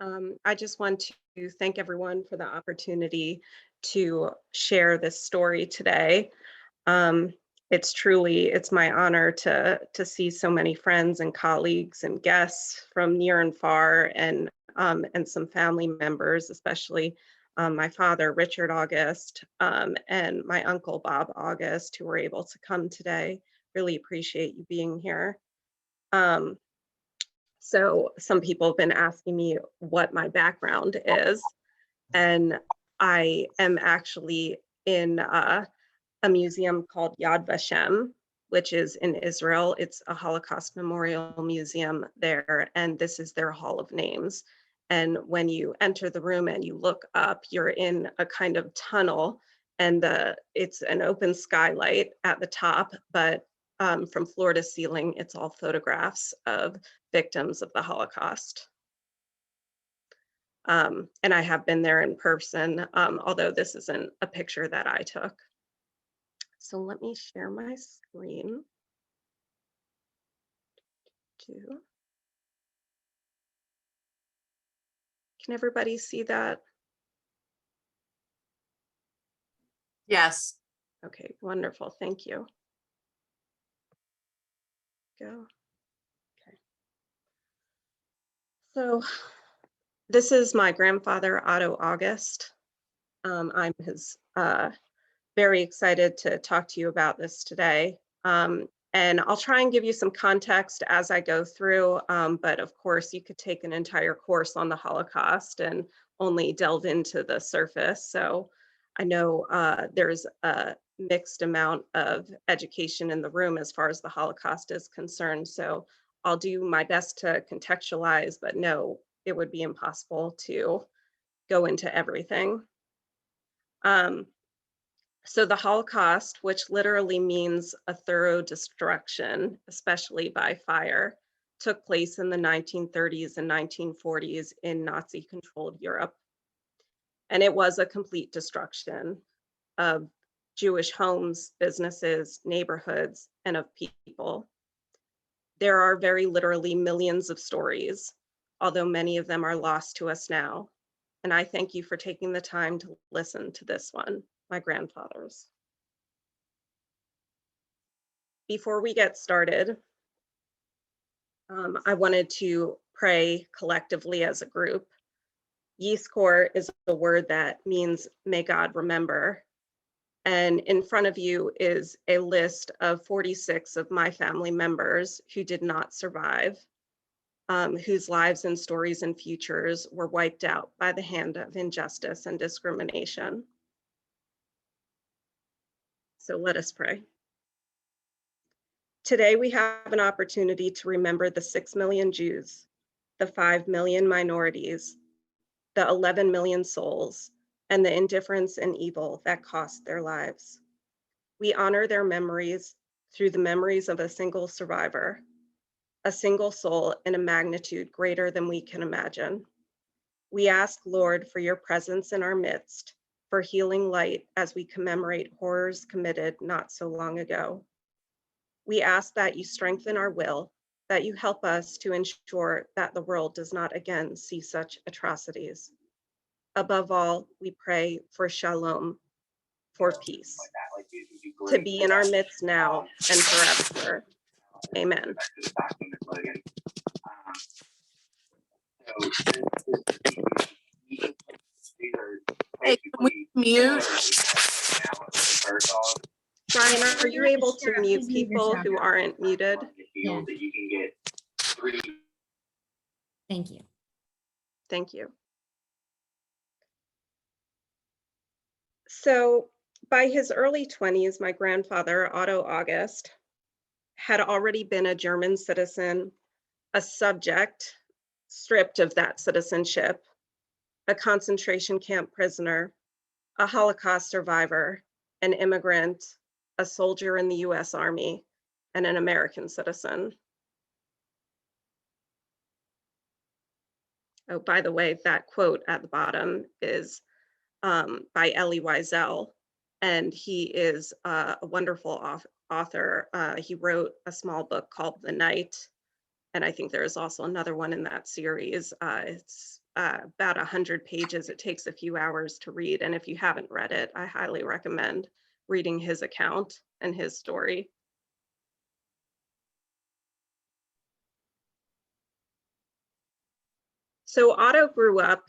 I just want to thank everyone for the opportunity to share this story today. Um, it's my honor to see so many friends and colleagues and guests from near and far, and some family members, especially my father, Richard August, and my uncle, Bob August, who were able to come today. Really appreciate you being here. Um, so some people have been asking me what my background is, and I am actually in a museum called Yad Vashem, which is in Israel. It's a Holocaust memorial museum there, and this is their Hall of Names. And when you enter the room and you look up, you're in a kind of tunnel, and it's an open skylight at the top, but from floor to ceiling, it's all photographs of victims of the Holocaust. And I have been there in person, although this isn't a picture that I took. So let me share my screen. Can everybody see that? Yes. Okay, wonderful, thank you. Go. Okay. So this is my grandfather, Otto August. I'm very excited to talk to you about this today. And I'll try and give you some context as I go through, but of course you could take an entire course on the Holocaust and only delve into the surface. So I know there's a mixed amount of education in the room as far as the Holocaust is concerned. So I'll do my best to contextualize, but no, it would be impossible to go into everything. So the Holocaust, which literally means a thorough destruction, especially by fire, took place in the 1930s and 1940s in Nazi-controlled Europe. And it was a complete destruction of Jewish homes, businesses, neighborhoods, and of people. There are very literally millions of stories, although many of them are lost to us now. And I thank you for taking the time to listen to this one, my grandfather's. Before we get started, I wanted to pray collectively as a group. Yizkor is a word that means may God remember. And in front of you is a list of 46 of my family members who did not survive, whose lives and stories and futures were wiped out by the hand of injustice and discrimination. So let us pray. Today, we have an opportunity to remember the 6 million Jews, the 5 million minorities, the 11 million souls, and the indifference and evil that cost their lives. We honor their memories through the memories of a single survivor, a single soul in a magnitude greater than we can imagine. We ask, Lord, for your presence in our midst, for healing light as we commemorate horrors committed not so long ago. We ask that you strengthen our will, that you help us to ensure that the world does not again see such atrocities. Above all, we pray for shalom, for peace, to be in our midst now and forever. Amen. Hey, can we mute? Brian, are you able to mute people who aren't muted? Yeah. Thank you. Thank you. So by his early 20s, my grandfather, Otto August, had already been a German citizen, a subject stripped of that citizenship, a concentration camp prisoner, a Holocaust survivor, an immigrant, a soldier in the US Army, and an American citizen. Oh, by the way, that quote at the bottom is by Elie Wiesel, and he is a wonderful author. He wrote a small book called The Night, and I think there is also another one in that series. It's about 100 pages. It takes a few hours to read. And if you haven't read it, I highly recommend reading his account and his story. So Otto grew up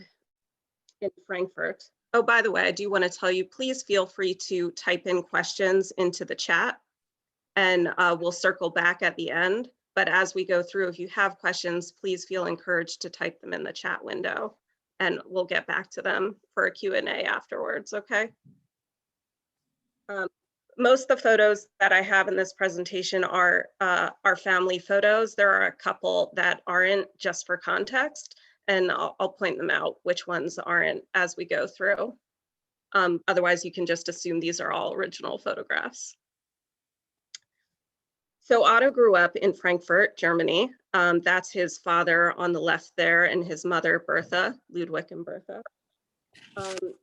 in Frankfurt. Oh, by the way, I do want to tell you, please feel free to type in questions into the chat, and we'll circle back at the end. But as we go through, if you have questions, please feel encouraged to type them in the chat window, and we'll get back to them for a Q&A afterwards, okay? Most of the photos that I have in this presentation are family photos. There are a couple that aren't, just for context, and I'll point them out which ones aren't as we go through. Otherwise, you can just assume these are all original photographs. So Otto grew up in Frankfurt, Germany. That's his father on the left there, and his mother, Bertha, Ludwig and Bertha.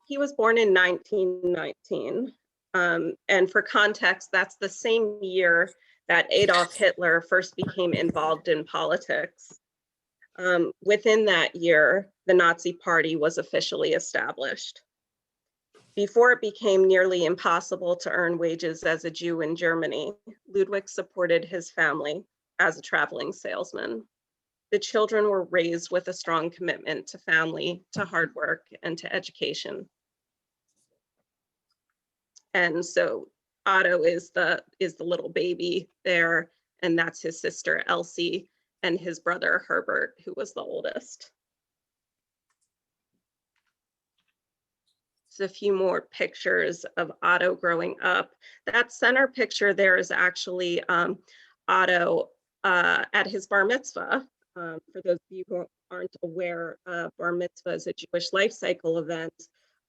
He was born in 1919. And for context, that's the same year that Adolf Hitler first became involved in politics. Within that year, the Nazi Party was officially established. Before it became nearly impossible to earn wages as a Jew in Germany, Ludwig supported his family as a traveling salesman. The children were raised with a strong commitment to family, to hard work, and to education. And so Otto is the little baby there, and that's his sister Elsie and his brother Herbert, who was the oldest. So a few more pictures of Otto growing up. That center picture there is actually Otto at his bar mitzvah. For those of you who aren't aware, bar mitzvah is a Jewish life cycle event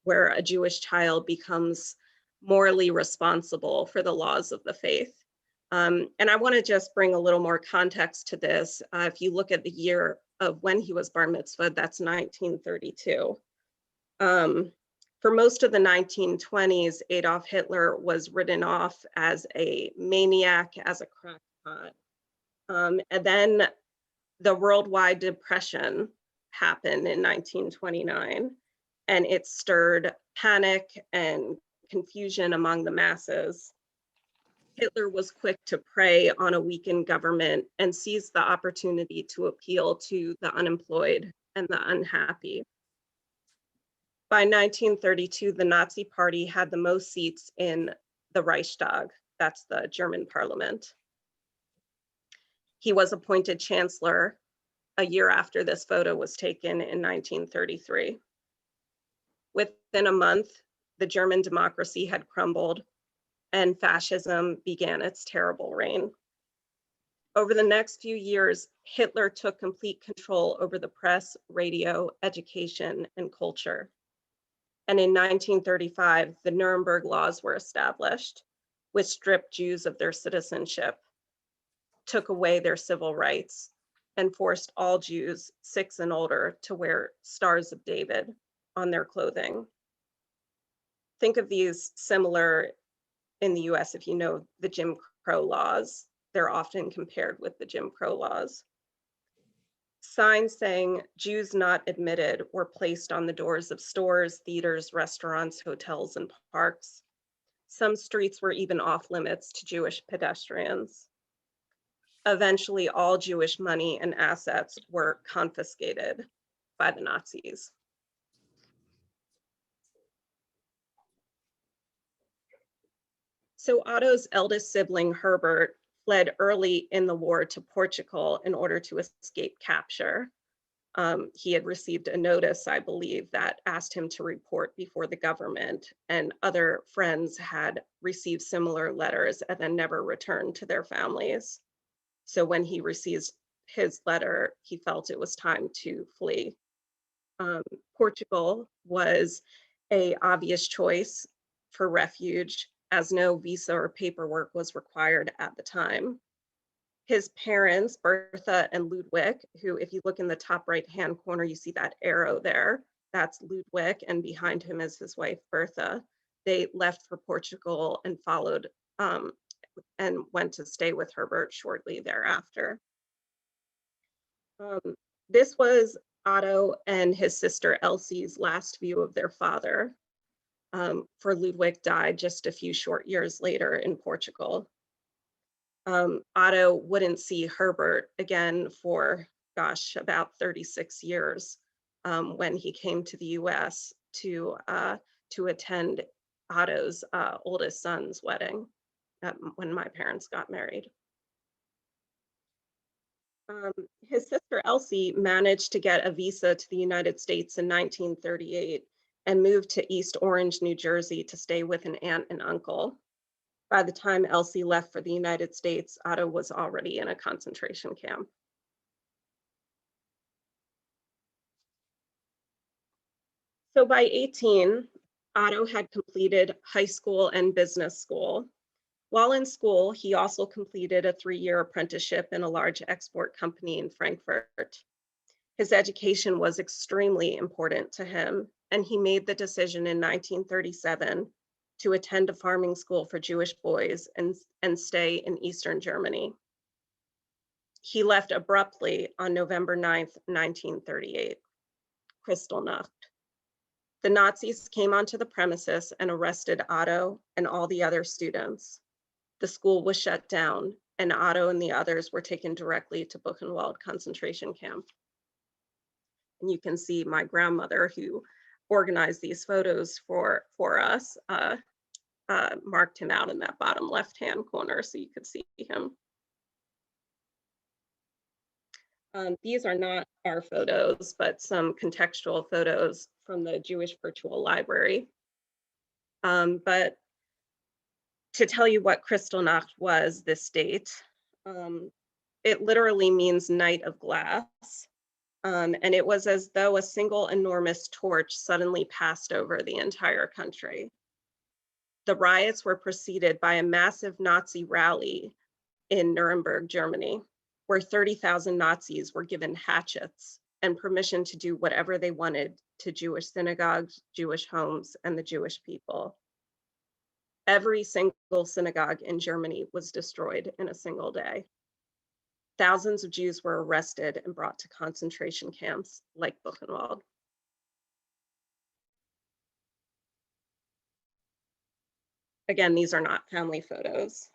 where a Jewish child becomes morally responsible for the laws of the faith. And I want to just bring a little more context to this. If you look at the year of when he was bar mitzvah, that's 1932. For most of the 1920s, Adolf Hitler was written off as a maniac, as a crackpot. And then the worldwide depression happened in 1929, and it stirred panic and confusion among the masses. Hitler was quick to prey on a weakened government and seized the opportunity to appeal to the unemployed and the unhappy. By 1932, the Nazi Party had the most seats in the Reichstag, that's the German parliament. He was appointed chancellor a year after this photo was taken in 1933. Within a month, the German democracy had crumbled and fascism began its terrible reign. Over the next few years, Hitler took complete control over the press, radio, education, and culture. And in 1935, the Nuremberg laws were established, which stripped Jews of their citizenship, took away their civil rights, and forced all Jews 6 and older to wear Stars of David on their clothing. Think of these similar in the US if you know the Jim Crow laws. They're often compared with the Jim Crow laws. Signs saying Jews not admitted were placed on the doors of stores, theaters, restaurants, hotels, and parks. Some streets were even off limits to Jewish pedestrians. Eventually, all Jewish money and assets were confiscated by the Nazis. So Otto's eldest sibling, Herbert, fled early in the war to Portugal in order to escape capture. He had received a notice, I believe, that asked him to report before the government, and other friends had received similar letters and then never returned to their families. So when he received his letter, he felt it was time to flee. Portugal was an obvious choice for refuge, as no visa or paperwork was required at the time. His parents, Bertha and Ludwig, who, if you look in the top right-hand corner, you see that arrow there, that's Ludwig, and behind him is his wife, Bertha. They left for Portugal and followed and went to stay with Herbert shortly thereafter. This was Otto and his sister Elsie's last view of their father, for Ludwig died just a few short years later in Portugal. Otto wouldn't see Herbert again for, gosh, about 36 years, when he came to the US to attend Otto's oldest son's wedding, when my parents got married. His sister Elsie managed to get a visa to the United States in 1938 and moved to East Orange, New Jersey to stay with an aunt and uncle. By the time Elsie left for the United States, Otto was already in a concentration camp. So by 18, Otto had completed high school and business school. While in school, he also completed a 3-year apprenticeship in a large export company in Frankfurt. His education was extremely important to him, and he made the decision in 1937 to attend a farming school for Jewish boys and stay in Eastern Germany. He left abruptly on November 9th, 1938, Kristallnacht. The Nazis came onto the premises and arrested Otto and all the other students. The school was shut down, and Otto and the others were taken directly to Buchenwald concentration camp. And you can see my grandmother, who organized these photos for us, marked him out in that bottom left-hand corner so you could see him. These are not our photos, but some contextual photos from the Jewish Virtual Library. But to tell you what Kristallnacht was, this date, it literally means night of glass. And it was as though a single enormous torch suddenly passed over the entire country. The riots were preceded by a massive Nazi rally in Nuremberg, Germany, where 30,000 Nazis were given hatchets and permission to do whatever they wanted to Jewish synagogues, Jewish homes, and the Jewish people. Every single synagogue in Germany was destroyed in a single day. Thousands of Jews were arrested and brought to concentration camps like Buchenwald. Again, these are not family photos.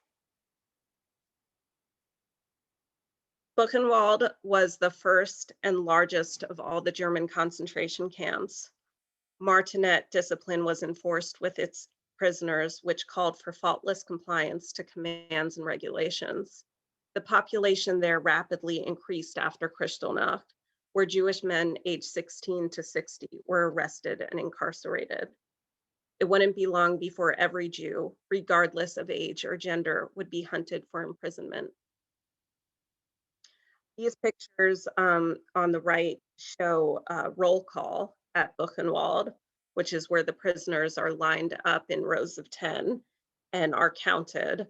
Buchenwald was the first and largest of all the German concentration camps. Martinet discipline was enforced with its prisoners, which called for faultless compliance to commands and regulations. The population there rapidly increased after Kristallnacht, where Jewish men aged 16 to 60 were arrested and incarcerated. It wouldn't be long before every Jew, regardless of age or gender, would be hunted for imprisonment. These pictures on the right show roll call at Buchenwald, which is where the prisoners are lined up in rows of 10 and are counted.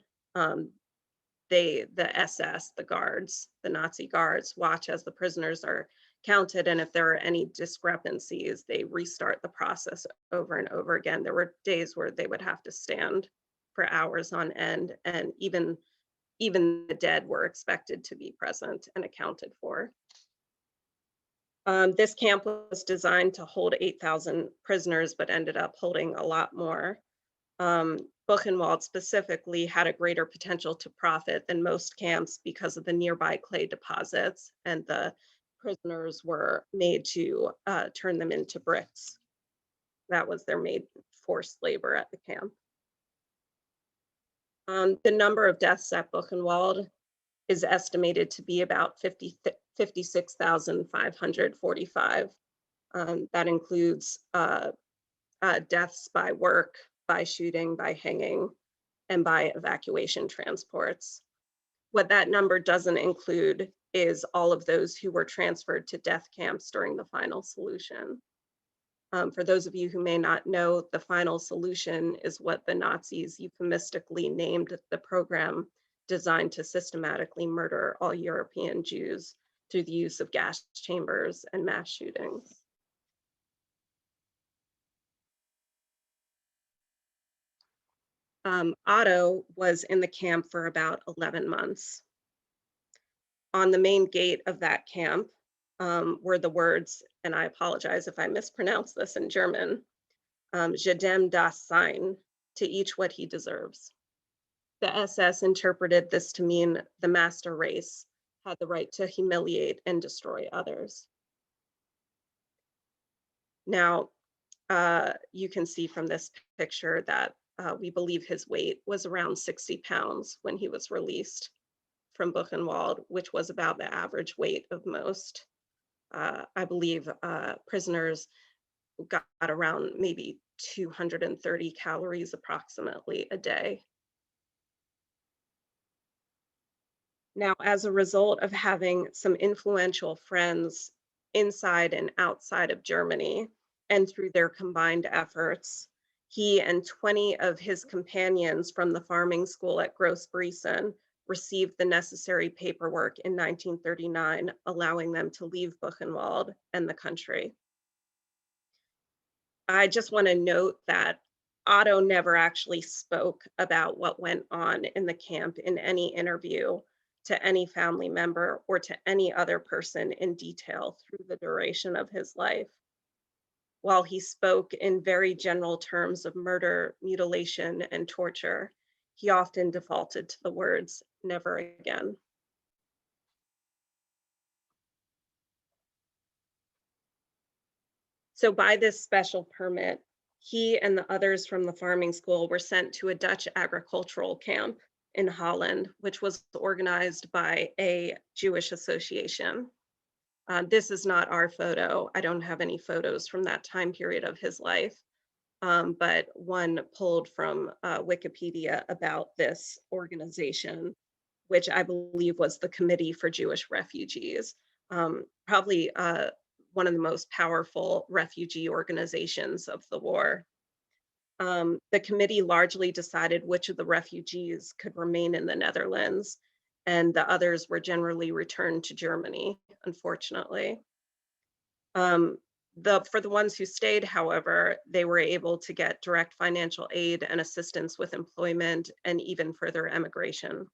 The SS, the guards, the Nazi guards, watch as the prisoners are counted, and if there are any discrepancies, they restart the process over and over again. There were days where they would have to stand for hours on end, and even the dead were expected to be present and accounted for. This camp was designed to hold 8,000 prisoners, but ended up holding a lot more. Buchenwald specifically had a greater potential to profit than most camps because of the nearby clay deposits, and the prisoners were made to turn them into bricks. That was their main forced labor at the camp. The number of deaths at Buchenwald is estimated to be about 56,545. That includes deaths by work, by shooting, by hanging, and by evacuation transports. What that number doesn't include is all of those who were transferred to death camps during the final solution. For those of you who may not know, the final solution is what the Nazis euphemistically named the program designed to systematically murder all European Jews through the use of gas chambers and mass shootings. Otto was in the camp for about 11 months. On the main gate of that camp, were the words, and I apologize if I mispronounce this in German, jedem das sein, to each what he deserves. The SS interpreted this to mean the master race had the right to humiliate and destroy others. Now, you can see from this picture that we believe his weight was around 60 pounds when he was released from Buchenwald, which was about the average weight of most. I believe prisoners got around maybe 230 calories approximately a day. Now, as a result of having some influential friends inside and outside of Germany, and through their combined efforts, he and 20 of his companions from the farming school at Gross-Briesen received the necessary paperwork in 1939, allowing them to leave Buchenwald and the country. I just want to note that Otto never actually spoke about what went on in the camp in any interview to any family member or to any other person in detail through the duration of his life. While he spoke in very general terms of murder, mutilation, and torture, he often defaulted to the words, "never again." So by this special permit, he and the others from the farming school were sent to a Dutch agricultural camp in Holland, which was organized by a Jewish association. This is not our photo. I don't have any photos from that time period of his life, but one pulled from Wikipedia about this organization, which I believe was the Committee for Jewish Refugees, probably one of the most powerful refugee organizations of the war. The committee largely decided which of the refugees could remain in the Netherlands, and the others were generally returned to Germany, unfortunately. For the ones who stayed, however, they were able to get direct financial aid and assistance with employment and even further emigration.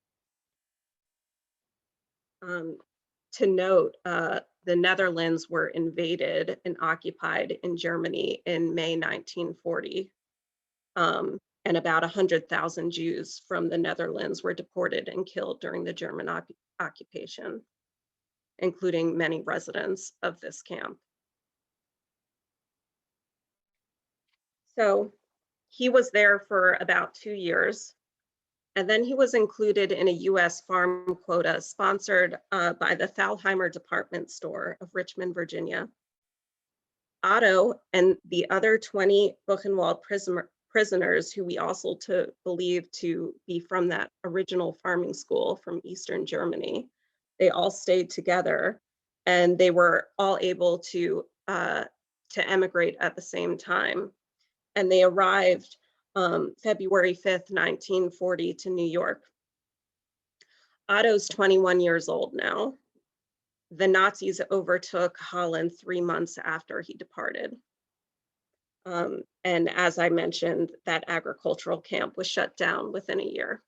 To note, the Netherlands were invaded and occupied in Germany in May 1940. And about 100,000 Jews from the Netherlands were deported and killed during the German occupation, including many residents of this camp. So he was there for about 2 years, and then he was included in a US farm quota sponsored by the Thalheimer Department Store of Richmond, Virginia. Otto and the other 20 Buchenwald prisoners, who we also believe to be from that original farming school from Eastern Germany, they all stayed together, and they were all able to emigrate at the same time. And they arrived February 5th, 1940 to New York. Otto's 21 years old now. The Nazis overtook Holland 3 months after he departed. And as I mentioned, that agricultural camp was shut down within a year.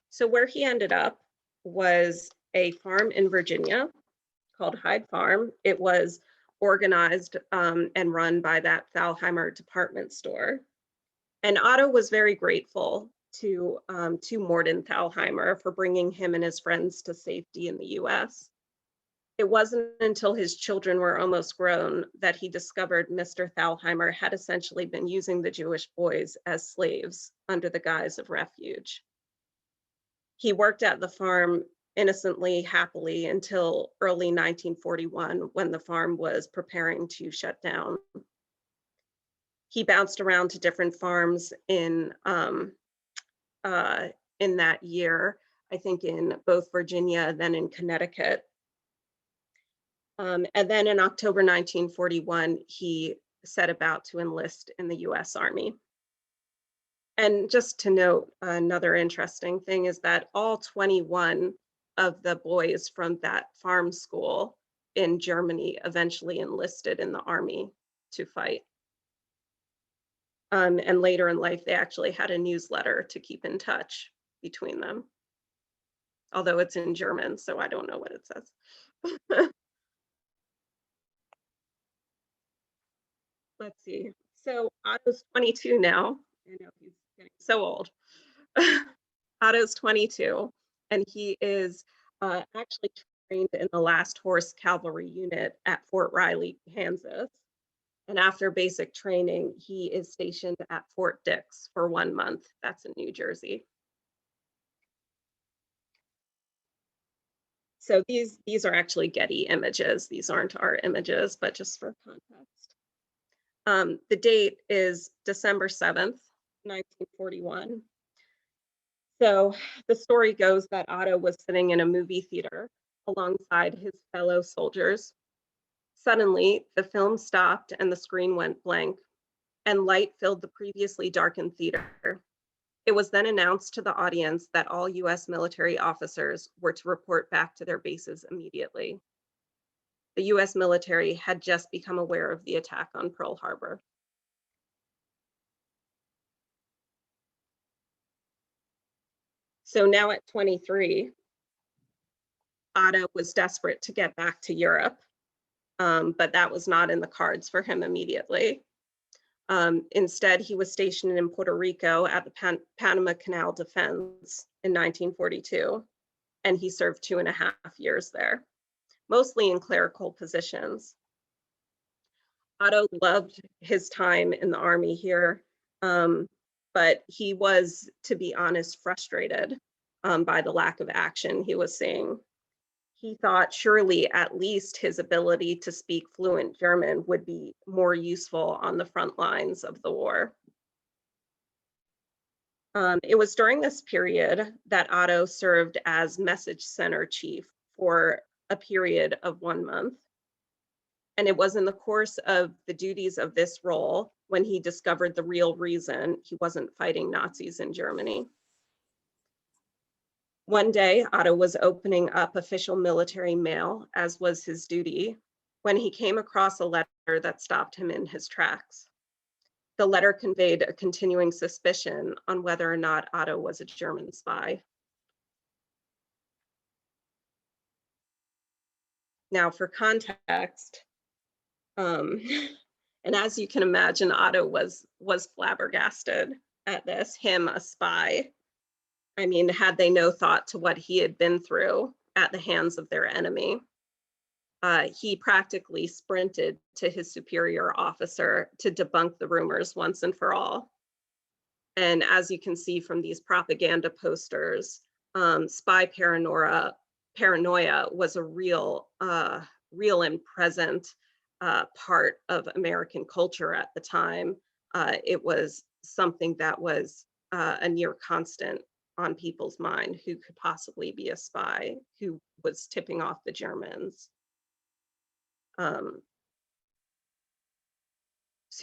So where he ended up was a farm in Virginia called Hyde Farm. It was organized and run by that Thalheimer Department Store. And Otto was very grateful to Morden Thalheimer for bringing him and his friends to safety in the US. It wasn't until his children were almost grown that he discovered Mr. Thalheimer had essentially been using the Jewish boys as slaves under the guise of refuge. He worked at the farm innocently, happily, until early 1941, when the farm was preparing to shut down. He bounced around to different farms in that year, I think in both Virginia, then in Connecticut. And then in October 1941, he set about to enlist in the US Army. And just to note, another interesting thing is that all 21 of the boys from that farm school in Germany eventually enlisted in the army to fight. And later in life, they actually had a newsletter to keep in touch between them. although it's in German, so I don't know what it says. Let's see. So Otto's 22 now. I know he's getting so old. Otto's 22, and he is actually trained in the last Horse Cavalry Unit at Fort Riley, Kansas. And after basic training, he is stationed at Fort Dix for 1 month. That's in New Jersey. So these are actually Getty images. These aren't our images, but just for context. The date is December 7th, 1941. So the story goes that Otto was sitting in a movie theater alongside his fellow soldiers. Suddenly, the film stopped and the screen went blank, and light filled the previously darkened theater. It was then announced to the audience that all US military officers were to report back to their bases immediately. The US military had just become aware of the attack on Pearl Harbor. So now at 23, Otto was desperate to get back to Europe, but that was not in the cards for him immediately. Instead, he was stationed in Puerto Rico at the Panama Canal Defense in 1942, and he served 2.5 years there, mostly in clerical positions. Otto loved his time in the Army here, but he was, to be honest, frustrated by the lack of action he was seeing. He thought surely at least his ability to speak fluent German would be more useful on the front lines of the war. It was during this period that Otto served as message center chief for a period of 1 month. And it was in the course of the duties of this role when he discovered the real reason he wasn't fighting Nazis in Germany. One day, Otto was opening up official military mail, as was his duty, when he came across a letter that stopped him in his tracks. The letter conveyed a continuing suspicion on whether or not Otto was a German spy. Now, for context, and as you can imagine, Otto was flabbergasted at this, him, a spy. I mean, had they no thought to what he had been through at the hands of their enemy? He practically sprinted to his superior officer to debunk the rumors once and for all. And as you can see from these propaganda posters, spy paranoia was a real and present part of American culture at the time. It was something that was a near constant on people's mind. Who could possibly be a spy? Who was tipping off the Germans? So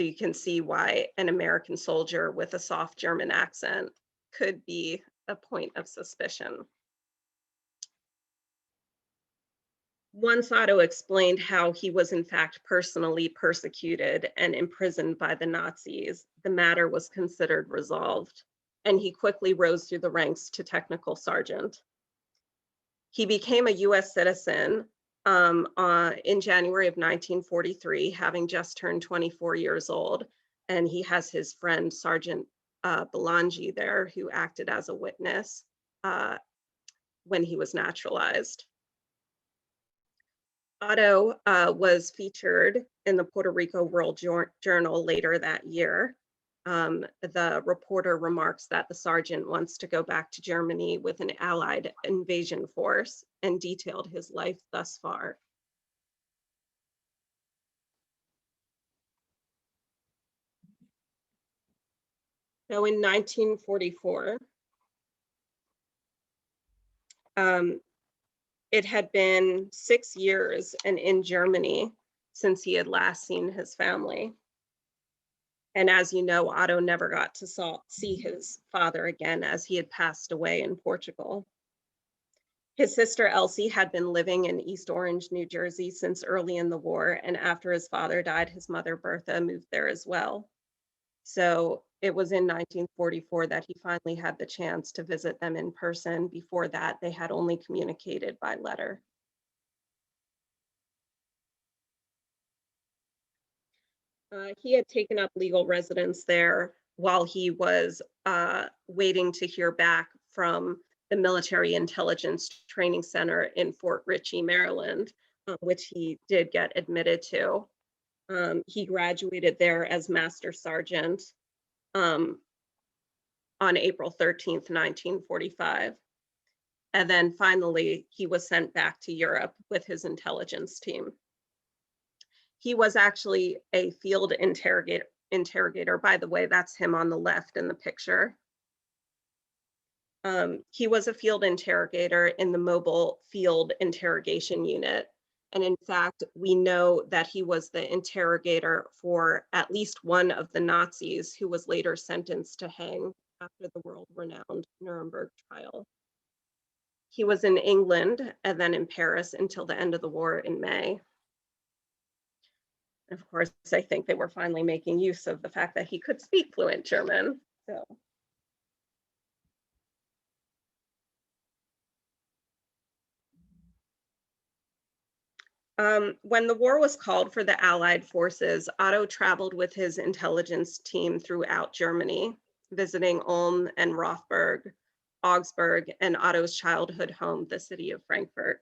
you can see why an American soldier with a soft German accent could be a point of suspicion. Once Otto explained how he was in fact personally persecuted and imprisoned by the Nazis, the matter was considered resolved, and he quickly rose through the ranks to technical sergeant. He became a US citizen in January of 1943, having just turned 24 years old, and he has his friend Sergeant Belangi there, who acted as a witness when he was naturalized. Otto was featured in the Puerto Rico World Journal later that year. The reporter remarks that the sergeant wants to go back to Germany with an Allied invasion force, and detailed his life thus far. So in 1944, it had been 6 years and in Germany since he had last seen his family. And as you know, Otto never got to see his father again, as he had passed away in Portugal. His sister Elsie had been living in East Orange, New Jersey since early in the war, and after his father died, his mother Bertha moved there as well. So it was in 1944 that he finally had the chance to visit them in person. Before that, they had only communicated by letter. He had taken up legal residence there while he was waiting to hear back from the Military Intelligence Training Center in Fort Ritchie, Maryland, which he did get admitted to. He graduated there as Master Sergeant on April 13th, 1945. And then finally, he was sent back to Europe with his intelligence team. He was actually a field interrogator. By the way, that's him on the left in the picture. He was a field interrogator in the Mobile Field Interrogation Unit. And in fact, we know that he was the interrogator for at least one of the Nazis who was later sentenced to hang after the world-renowned Nuremberg trial. He was in England and then in Paris until the end of the war in May. Of course, I think they were finally making use of the fact that he could speak fluent German. So. When the war was called for the Allied forces, Otto traveled with his intelligence team throughout Germany, visiting Ulm and Rothberg, Augsburg, and Otto's childhood home, the city of Frankfurt.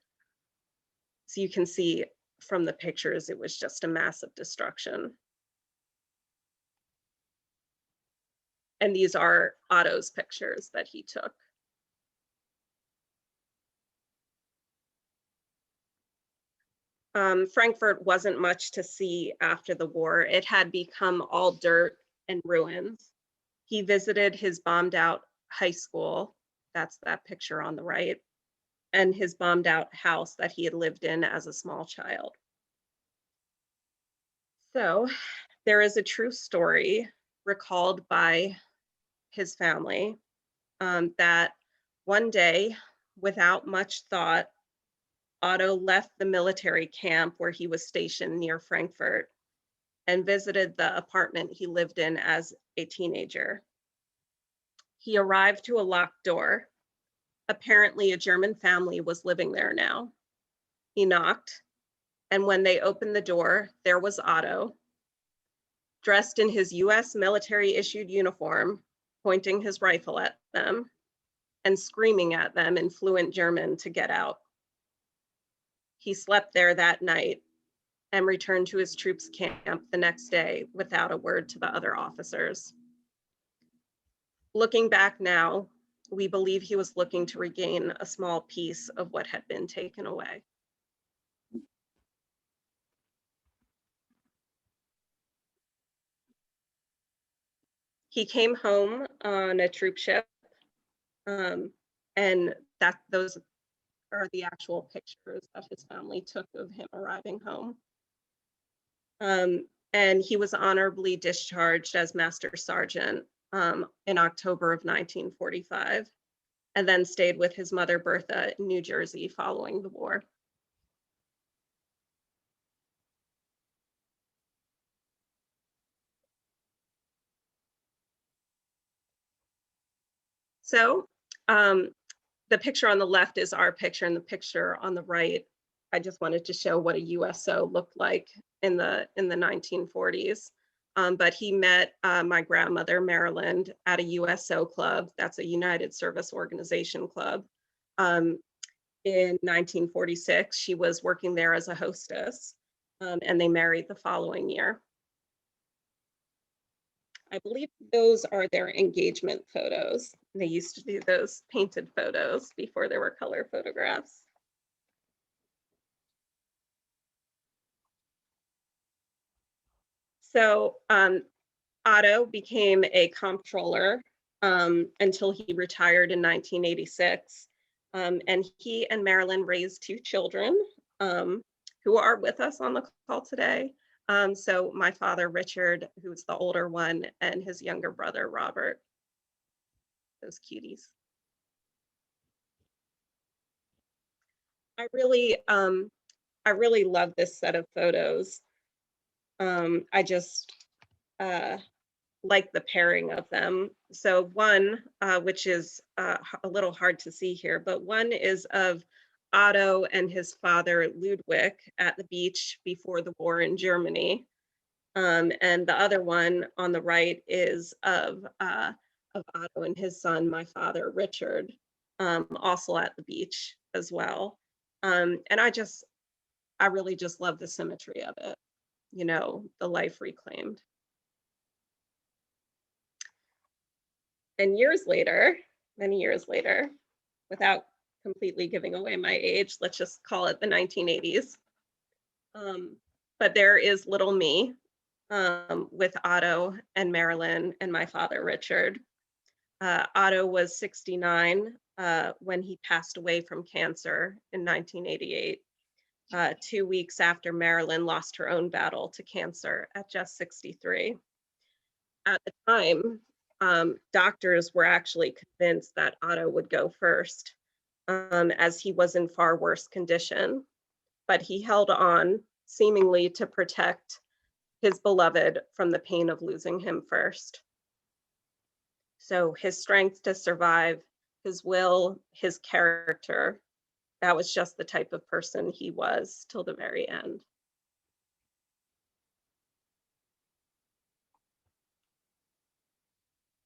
So you can see from the pictures, it was just a massive destruction. And these are Otto's pictures that he took. Frankfurt wasn't much to see after the war. It had become all dirt and ruins. He visited his bombed out high school, that's that picture on the right, and his bombed out house that he had lived in as a small child. So there is a true story recalled by his family that one day, without much thought, Otto left the military camp where he was stationed near Frankfurt and visited the apartment he lived in as a teenager. He arrived to a locked door. Apparently, a German family was living there now. He knocked, and when they opened the door, there was Otto, dressed in his US military-issued uniform, pointing his rifle at them and screaming at them in fluent German to get out. He slept there that night and returned to his troops' camp the next day without a word to the other officers. Looking back now, we believe he was looking to regain a small piece of what had been taken away. He came home on a troop ship, and those are the actual pictures that his family took of him arriving home. And he was honorably discharged as Master Sergeant in October of 1945, and then stayed with his mother, Bertha, in New Jersey following the war. So the picture on the left is our picture, and the picture on the right, I just wanted to show what a USO looked like in the 1940s. But he met my grandmother, Maryland, at a USO club. That's a United Service Organization club. In 1946, she was working there as a hostess, and they married the following year. I believe those are their engagement photos. They used to do those painted photos before there were color photographs. So Otto became a comptroller until he retired in 1986. And he and Marilyn raised two children who are with us on the call today. So my father, Richard, who's the older one, and his younger brother, Robert. Those cuties. I really love this set of photos. I just like the pairing of them. So one, which is a little hard to see here, but one is of Otto and his father Ludwig at the beach before the war in Germany. And the other one on the right is of Otto and his son, my father, Richard, also at the beach as well. And I really just love the symmetry of it, you know, the life reclaimed. And years later, many years later, without completely giving away my age, let's just call it the 1980s. But there is little me with Otto and Marilyn and my father, Richard. Otto was 69 when he passed away from cancer in 1988, 2 weeks after Marilyn lost her own battle to cancer at just 63. At the time, doctors were actually convinced that Otto would go first, as he was in far worse condition, but he held on, seemingly to protect his beloved from the pain of losing him first. So his strength to survive, his will, his character, that was just the type of person he was till the very end.